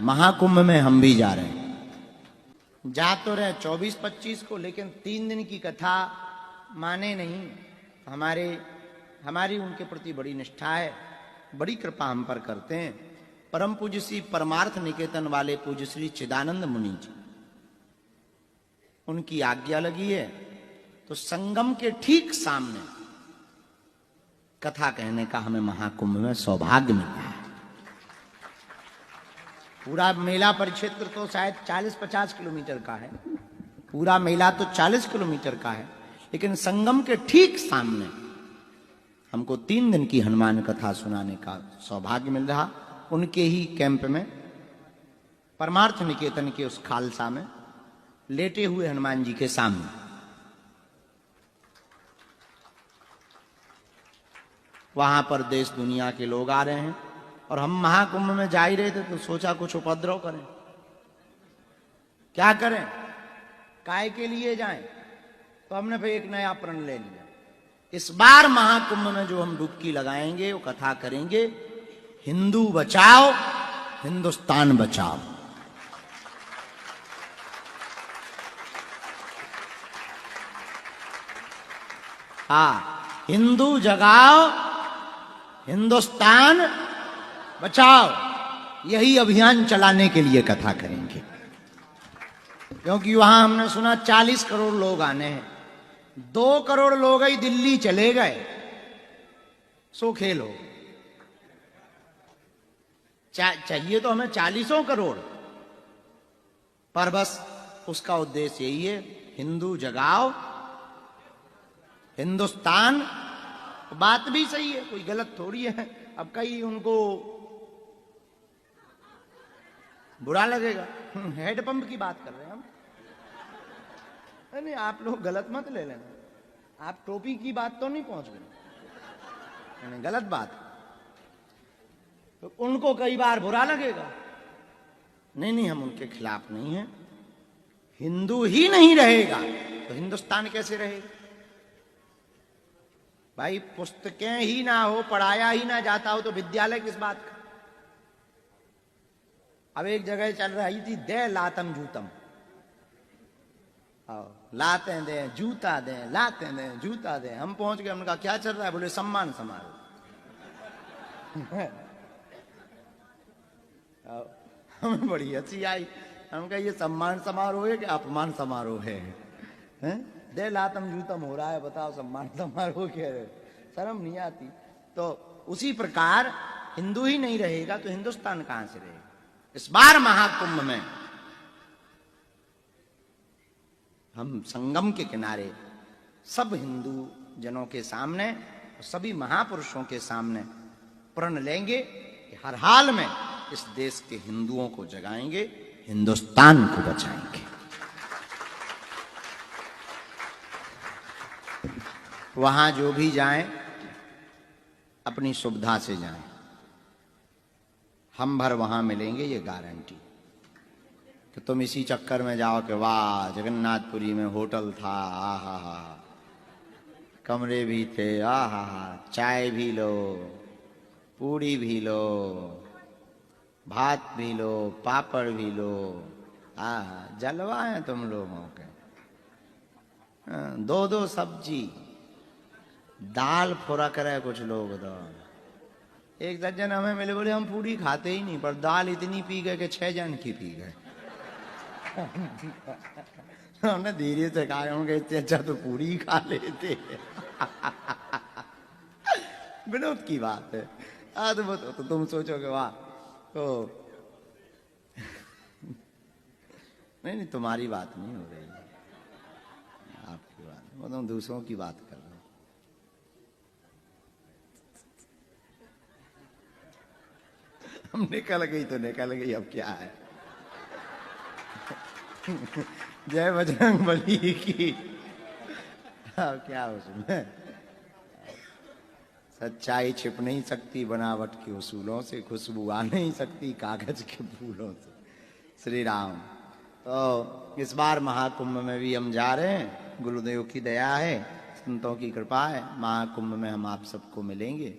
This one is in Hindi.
महाकुंभ में हम भी जा रहे हैं। जा तो रहे 24-25 को, लेकिन 3 दिन की कथा माने नहीं। हमारी उनके प्रति बड़ी निष्ठा है, बड़ी कृपा हम पर करते हैं। परम पूज्य श्री परमार्थ निकेतन वाले पूज्य श्री चिदानंद मुनि जी, उनकी आज्ञा लगी है तो संगम के ठीक सामने कथा कहने का हमें महाकुंभ में सौभाग्य मिला है। पूरा मेला परिक्षेत्र तो शायद 40-50 किलोमीटर का है, पूरा मेला तो 40 किलोमीटर का है, लेकिन संगम के ठीक सामने हमको 3 दिन की हनुमान कथा सुनाने का सौभाग्य मिल रहा। उनके ही कैंप में, परमार्थ निकेतन के उस खालसा में लेटे हुए हनुमान जी के सामने वहां पर देश दुनिया के लोग आ रहे हैं और हम महाकुंभ में जा ही रहे थे तो सोचा कुछ उपद्रव करें। क्या करें, काय के लिए जाएं? तो हमने फिर एक नया प्रण ले लिया। इस बार महाकुंभ में जो हम डुबकी लगाएंगे वो कथा करेंगे, हिंदू बचाओ हिंदुस्तान बचाओ। हिंदू जगाओ हिंदुस्तान बचाओ, यही अभियान चलाने के लिए कथा करेंगे। क्योंकि वहां हमने सुना 40 करोड़ लोग आने हैं, 2 करोड़ लोग ही दिल्ली चले गए, सो खेल हो। चाहिए तो हमें 40 करोड़, पर बस उसका उद्देश्य यही है, हिंदू जगाओ हिंदुस्तान। बात भी सही है, कोई गलत थोड़ी है। अब कहीं उनको बुरा लगेगा, हेडपंप की बात कर रहे हैं हम। नहीं, आप लोग गलत मत ले लेना, आप टोपी की बात तो नहीं पहुंच गए, गलत बात। तो उनको कई बार बुरा लगेगा। नहीं, हम उनके खिलाफ नहीं हैं। हिंदू ही नहीं रहेगा तो हिंदुस्तान कैसे रहेगा? भाई पुस्तकें ही ना हो, पढ़ाया ही ना जाता हो तो विद्यालय किस बात का? अब एक जगह चल रही थी, दे लातम जूतम, लाते दे जूता दे, लाते दे जूता दे। हम पहुंच गए, हमने कहा क्या चल रहा है? बोले सम्मान समारोह। हमें बड़ी हंसी आई। हम कहा ये सम्मान समारोह है कि अपमान समारोह है? दे लातम जूतम हो रहा है, बताओ सम्मान समारोह क्या है? शर्म नहीं आती? तो उसी प्रकार हिंदू ही नहीं रहेगा तो हिंदुस्तान कहां से रहेगा? इस बार महाकुंभ में हम संगम के किनारे सब हिंदू जनों के सामने, सभी महापुरुषों के सामने प्रण लेंगे कि हर हाल में इस देश के हिंदुओं को जगाएंगे, हिंदुस्तान को बचाएंगे। वहां जो भी जाएं अपनी सुविधा से जाएं, हम भर वहां मिलेंगे, ये गारंटी। कि तुम इसी चक्कर में जाओ कि वाह जगन्नाथपुरी में होटल था, आहा, कमरे भी थे, आहा, चाय भी लो, पूड़ी भी लो, भात भी लो, पापड़ भी लो, आहा, जलवा है तुम लोगों के। 2 सब्जी, दाल फुरक रहे कुछ लोग। तो एक सज्जन हमें मिले, बोले हम पूरी खाते ही नहीं, पर दाल इतनी पी गए कि 6 जन की पी गए। हमने धीरे से कहा, उनके इतने अच्छा तो पूरी ही खा लेते। विनोद की बात है। तो तुम सोचोगे वाह, तो नहीं, तुम्हारी बात नहीं हो रही, आपकी बात, वो तुम दूसरों की बात कर रहे हो। हम निकल गई तो निकल गई, अब क्या है। जय बजरंग बली की। अब क्या उसमें, सच्चाई छिप नहीं सकती बनावट के उसूलों से, खुशबू आ नहीं सकती कागज के फूलों से। श्री राम। तो इस बार महाकुंभ में भी हम जा रहे हैं, गुरुदेव की दया है, संतों की कृपा है, महाकुंभ में हम आप सबको मिलेंगे।